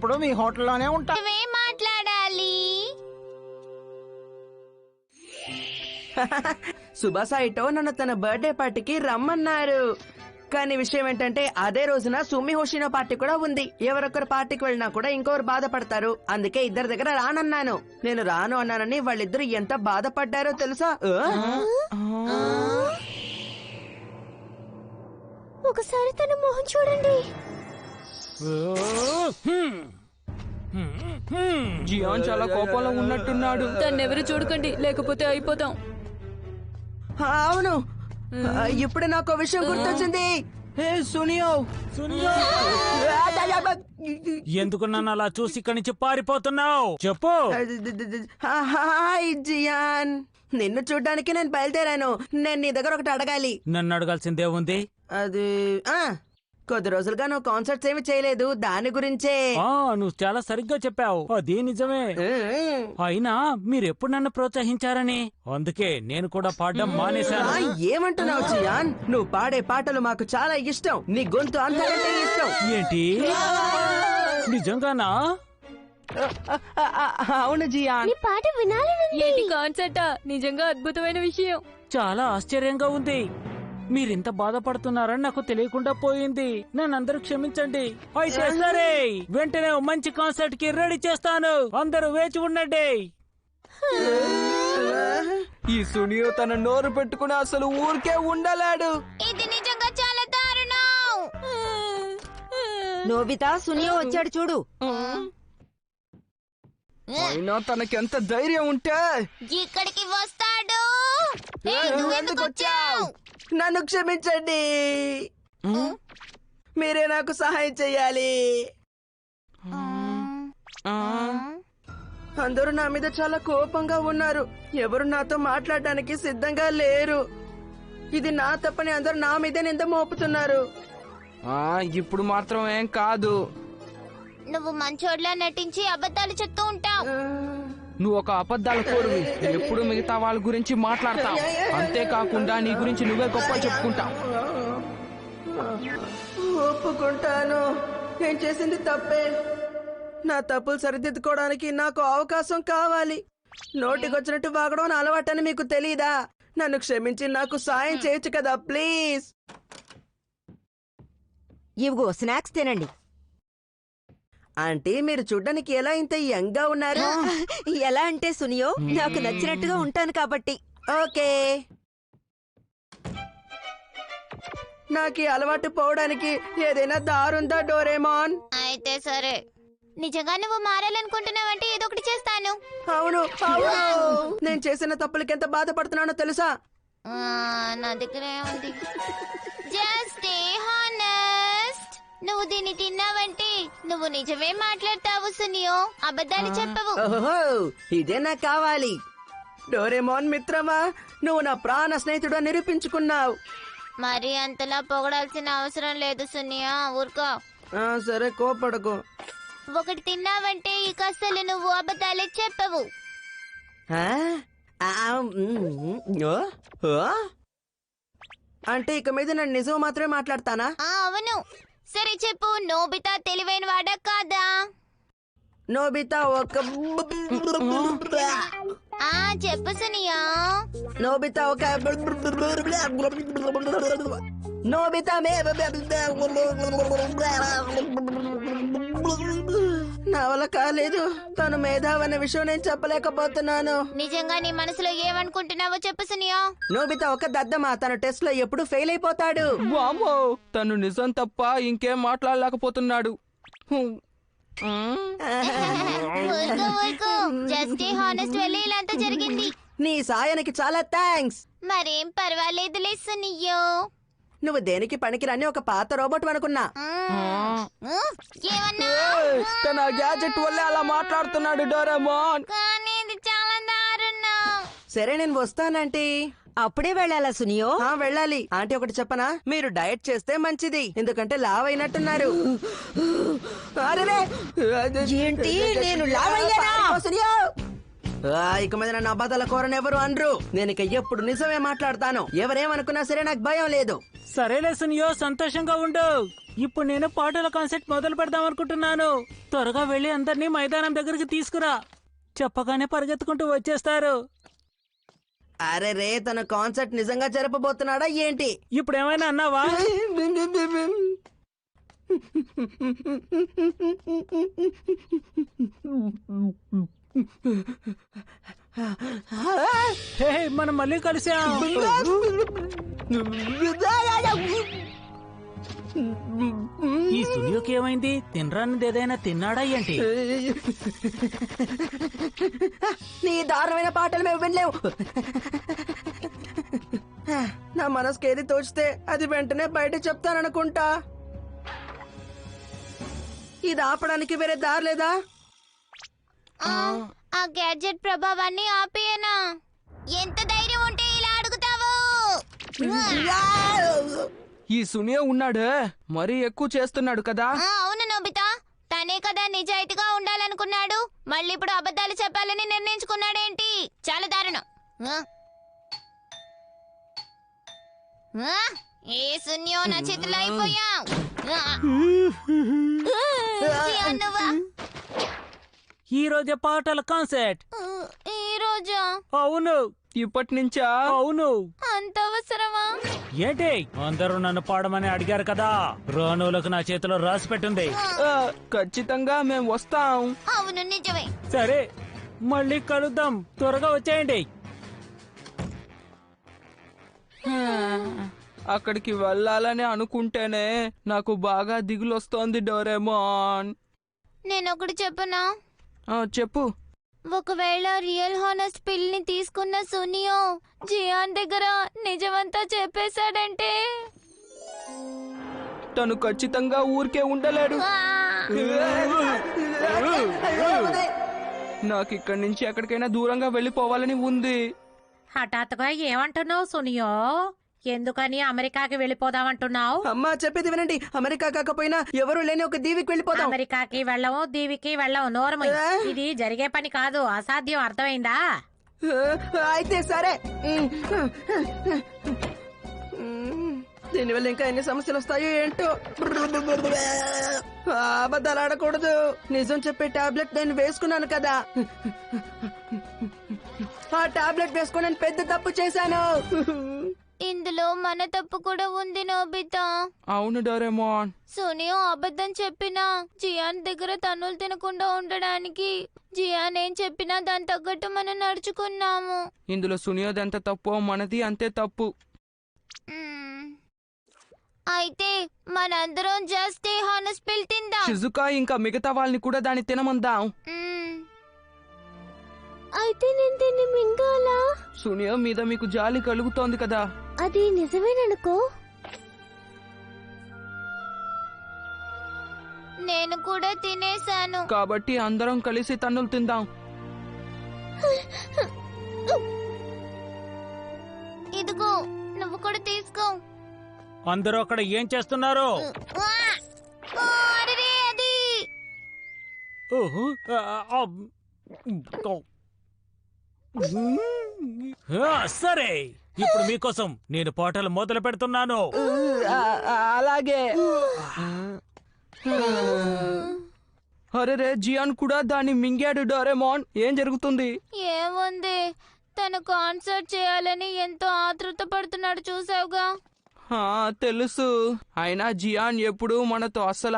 ఇప్పుడు మీ హోటల్లోనే ఉంటా. మాట్లాడాలి. సుబాసాయిటో నన్ను తన బర్త్డే పార్టీకి రమ్మన్నారు. కానీ విషయం ఏంటంటే అదే రోజున సుమి హోషినో పార్టీ కూడా ఉంది. ఎవరొకరు పార్టీకి వెళ్ళినా కూడా ఇంకొకరు బాధపడతారు. అందుకే ఇద్దరి దగ్గర రానన్నాను. నేను రాను అన్నానని వాళ్ళిద్దరు ఎంత బాధపడ్డారో తెలుసా? ఒకసారి తన మొహం చూడండి. జియాన్ చాలా కోపంలో ఉన్నట్టున్నాడు. తన్నెవరు చూడకండి, లేకపోతే అయిపోతాం. అవును, ఇప్పుడు నాకు విషయం గుర్తొచ్చింది. ఎందుకు నన్ను అలా చూసి ఇక్కడి నుంచి పారిపోతున్నావు? చెప్పు. హాయ్ జియాన్, నిన్ను చూడ్డానికి నేను బయలుదేరాను. నేను నీ దగ్గర ఒకటి అడగాలి. నన్ను అడగాల్సిందే ఉంది. అది కొద్ది రోజులుగా నువ్వు కాన్సర్ట్స్ ఏమి చేయలేదు, దాని గురించే. నువ్వు చాలా సరిగ్గా చెప్పావు, అది నిజమే. అయినా మీరెప్పుడు నన్ను ప్రోత్సహించారని అందుకే నేను కూడా పాడడం మానేశాను. ఏమంటున్నావు జియాన్? నువ్వు పాడే పాటలు మాకు చాలా ఇష్టం. నీ గొంతు అంతకంటే ఇష్టం. ఏంటి, నిజంగానా? అవును జియాన్. పాట వినాలి. ఏంటి కాన్సర్టా? నిజంగా అద్భుతమైన విషయం. చాలా ఆశ్చర్యంగా ఉంది. మీరింత బాధపడుతున్నారని నాకు తెలియకుండా పోయింది. నన్నందరూ క్షమించండి. అయితే సరే, వెంటనే మంచి కాన్సర్ట్ కి రెడీ చేస్తాను. అందరూ వేచి ఉండండి. ఈ సునియో తన నోరు పెట్టుకుని అసలు ఊరికే ఉండలేడు. ఇది నిజంగా చాలా దారుణం. నోబితా, సునియో వచ్చాడు చూడు. అయినా తనకెంత ధైర్యం ఉంటే ఇక్కడికి వస్తాడు. నువ్వెందుకు వచ్చావు? నన్ను క్షమించండి, మీరే నాకు సహాయం చెయ్యాలి. అందరూ నా మీద చాలా కోపంగా ఉన్నారు. ఎవరు నాతో మాట్లాడడానికి సిద్ధంగా లేరు. ఇది నా తప్పని అందరూ నా మీదే నింద మోపుతున్నారు. ఇప్పుడు మాత్రం ఏం కాదు. నువ్వు మంచోడ్లా నటించి అబద్ధాలు చెప్తూ ఉంటావు. నువ్వు ఒక అబద్ధాల కోరువి. ఎప్పుడు మిగతా వాళ్ళ గురించి మాట్లాడతావు. అంతేకాకుండా నీ గురించి నువ్వే గొప్ప చెప్పుకుంటావు. ఒప్పుకుంటాను, నేను చేసింది తప్పే. నా తప్పులు సరిదిద్దుకోవడానికి నాకు అవకాశం కావాలి. నోటికొచ్చినట్టు వాగడం నా అలవాటని మీకు తెలీదా? నన్ను క్షమించి నాకు సాయం చేయొచ్చు కదా ప్లీజ్. ఇవిగో స్నాక్స్ తినండి. ఆంటీ, మీరు చూడ్డానికి ఎలా ఇంత యంగ్ గా ఉన్నారు? ఎలా అంటే సునియో, నాకు నచ్చినట్టుగా ఉంటాను కాబట్టి. ఓకే, నాకు అలవాటు పోవడానికి ఏదైనా దారుందా డోరేమాన్? అయితే సరే, నిజంగా నువ్వు మారాలనుకుంటున్నావంటే ఏదో ఒకటి చేస్తాను. అవును అవును, నేను చేసిన తప్పులకి ఎంత బాధపడుతున్నానో తెలుసా? నా దగ్గరే ఉంది. Just stay honest. నువ్వు దీన్ని తిన్నావంటే నువ్వు నిజమే మాట్లాడతావు సునియో, అబద్ధాలు చెప్పవు. ఓహో, ఇదే నాకు కావాలి. డోరేమాన్ మిత్రమా, నువ్వు నా ప్రాణ స్నేహితుడు నిరూపించుకున్నావు. మరి అంతలా పొగడాల్సిన అవసరం లేదు సునియో, ఊరుకో. సరే, కోపడకు. ఒకటి తిన్నావంటే ఇక అసలు నువ్వు అబద్ధాలే చెప్పవు. అంటే ఇక మీద నేను నిజం మాత్రమే మాట్లాడతానా? అవును. సరే చెప్పు, నోబితా తెలివైన వాడా కాదా? నోబితా ఒక చెప్పు సునియా. నోబితా ఒక నోబితా నా వల్ల కాలేదు. తను మేధావన్న విషయం నేను చెప్పలేకపోతున్నాను. నిజంగా నీ మనసులో ఏమనుకుంటున్నావో చెప్పు సునియా. నోబితా ఒక దద్దమా, తన టెస్ట్ లో ఎప్పుడు ఫెయిల్ అయిపోతాడు. వామ్మో, తను నిజం తప్ప ఇంకేం మాట్లాడలేకపోతున్నాడు. ఊరుకో ఊరుకో, జస్ట్ హానెస్ట్ వల్ల ఇలా అంతా జరిగింది. నీ సాయానికి చాలా థ్యాంక్స్. మరేం పర్వాలేదులే సునియో. నువ్వు దేనికి పనికిరాని ఒక పాత రోబోట్ అనుకున్నా. ఏమన్నా? తన గ్యాజెట్ వల్లే అలా మాట్లాడుతున్నాడు డోరేమాన్. కానీ ఇది చాలా దారుణం. సరే, నేను వస్తానంటీ. అప్పుడే వెళ్ళాలా సునియో? వెళ్ళాలి. ఆంటీ, ఒకటి చెప్పనా? మీరు డయట్ చేస్తే మంచిది, ఎందుకంటే లావ్ అయినట్టున్నారు. ఏంటి, నేను లావ్ అయ్యానా? ఇక మీద నన్ను అబద్ధాల కోరనెవరు అనరు. నేను ఇక ఎప్పుడు నిజమే మాట్లాడతాను. ఎవరేమనుకున్నా సరే నాకు భయం లేదు. సరేలే సునియో, సంతోషంగా ఉండు. ఇప్పుడు నేను పాటల కాన్సెప్ట్ మొదలు పెడదాం అనుకుంటున్నాను. త్వరగా వెళ్ళి అందరినీ మైదానం దగ్గరికి తీసుకురా. చెప్పగానే పరిగెత్తుకుంటూ వచ్చేస్తారు. అరే రే, తన కాన్సర్ట్ నిజంగా జరపబోతున్నాడా ఏంటి? ఇప్పుడు ఏమైనా అన్నావా? హే, మనం మళ్ళీ కలిసాం. ఈ సునియోకి ఏమైంది? తినరానిది ఏదైనా తిన్నాడా ఏంటి? నీ దారుణమైన పాటలు మేము వినలేము. నా మనసుకి ఏది తోచితే అది వెంటనే బయట చెప్తాననుకుంటా. ఇది ఆపడానికి వేరే దారి లేదా? ఆ గ్యాడ్జెట్ ప్రభావాన్ని ఆపేయనా? ఎంత ధైర్యం ఉంటే ఇలా అడుగుతావు? ఈ సునియో ఉన్నాడే మరీ ఎక్కువ చేస్తున్నాడు కదా. అవును నోబితా, తనే కదా నిజాయితీగా ఉండాలనుకున్నాడు. మళ్ళీ ఇప్పుడు అబద్ధాలు చెప్పాలని నిర్ణయించుకున్నాడేంటి? చాలా దారుణం. ఏ సున్యో, నా చేతిలో అయిపోయావు. ఈ రోజే పాటల కాన్సెప్ట్. ఈ రోజా? అవును. ఇప్పటి నుంచా? అవును. అంత అవసరమా? ఏంటి, అందరూ నన్ను పాడమని అడిగారు కదా. రాణువులకు నా చేతిలో రాసి పెట్టింది. ఖచ్చితంగా మేము వస్తాం. అవును, నిజమే. సరే, మళ్ళీ కలుద్దాం. త్వరగా వచ్చేయండి. అక్కడికి వెళ్ళాలని అనుకుంటేనే నాకు బాగా దిగులొస్తోంది డోరేమోన్. నేనొకటి చెప్పనా? చెప్పు. ఒకవేళ రియల్ హానెస్ట్ పిల్ని తీసుకున్న సునియో జియాన్ దగ్గర నిజమంతా చెప్పేశాడంటే తను ఖచ్చితంగా ఊరికే ఉండలేడు. నాకు ఇక్కడి నుంచి ఎక్కడికైనా దూరంగా వెళ్ళిపోవాలని ఉంది. హఠాత్తుగా ఏమంటున్నావు సునియో? ఎందుకని అమెరికాకి వెళ్ళిపోదామంటున్నావు? అమ్మా, చెప్పేది వినండి. అమెరికా కాకపోయినా ఎవరు లేని ఒక దీవికి వెళ్ళిపోతాం. అమెరికాకి వెళ్ళము, దీవికి వెళ్ళము. నోరము. ఇది జరిగే పని కాదు, అసాధ్యం. అర్థమైందా? అయితే సరే. దీనివల్ల ఇంకా ఎన్ని సమస్యలు వస్తాయో ఏంటో. అబద్ధాలు ఆడకూడదు. నిజం చెప్పే టాబ్లెట్ నేను వేసుకున్నాను కదా. ఆ టాబ్లెట్ వేసుకుని నేను పెద్ద తప్పు చేశాను. ఇందులో మన తప్పు కూడా ఉంది నోబితా. అవును డోరేమోన్. సునియో అబద్ధం చెప్పినా జియాన్ దగ్గర తన్నులు తినకుండా ఉండడానికి జియాన్ ఏం చెప్పినా దాని తగ్గట్టు మనం నడుచుకున్నాము. ఇందులో సునియోది ఎంత తప్పో మనది అంతే తప్పు. అయితే మనందరం జస్ట్ హానెస్ట్ పిల్ తిందాం. షిజుకా ఇంకా మిగతా వాళ్ళని కూడా దాన్ని తినమందాం. అయితే నేను దీన్ని మింగాలా? సునియో మీద మీకు జాలి కలుగుతోంది కదా. అది నిజమేననుకో. నేను కూడా తినేశాను. కాబట్టి అందరం కలిసి తన్నులు తిందాం. ఇదిగో, నువ్వు కూడా తీసుకో. అందరూ అక్కడ ఏం చేస్తున్నారు? అరెరే, అది ఓహో, సరే, ఇప్పుడు మీకోసం నేను పాటలు మొదలు పెడుతున్నాను. అలాగే. అరే జియాన్ కూడా దాన్ని మింగాడు. డోరేమోన్, ఏం జరుగుతుంది? ఏముంది, తను కాన్సర్ట్ చేయాలని ఎంతో ఆతృత పడుతున్నాడు, చూసావుగా. తెలుసు. అయినా జియాన్ ఎప్పుడు మనతో అస్సలు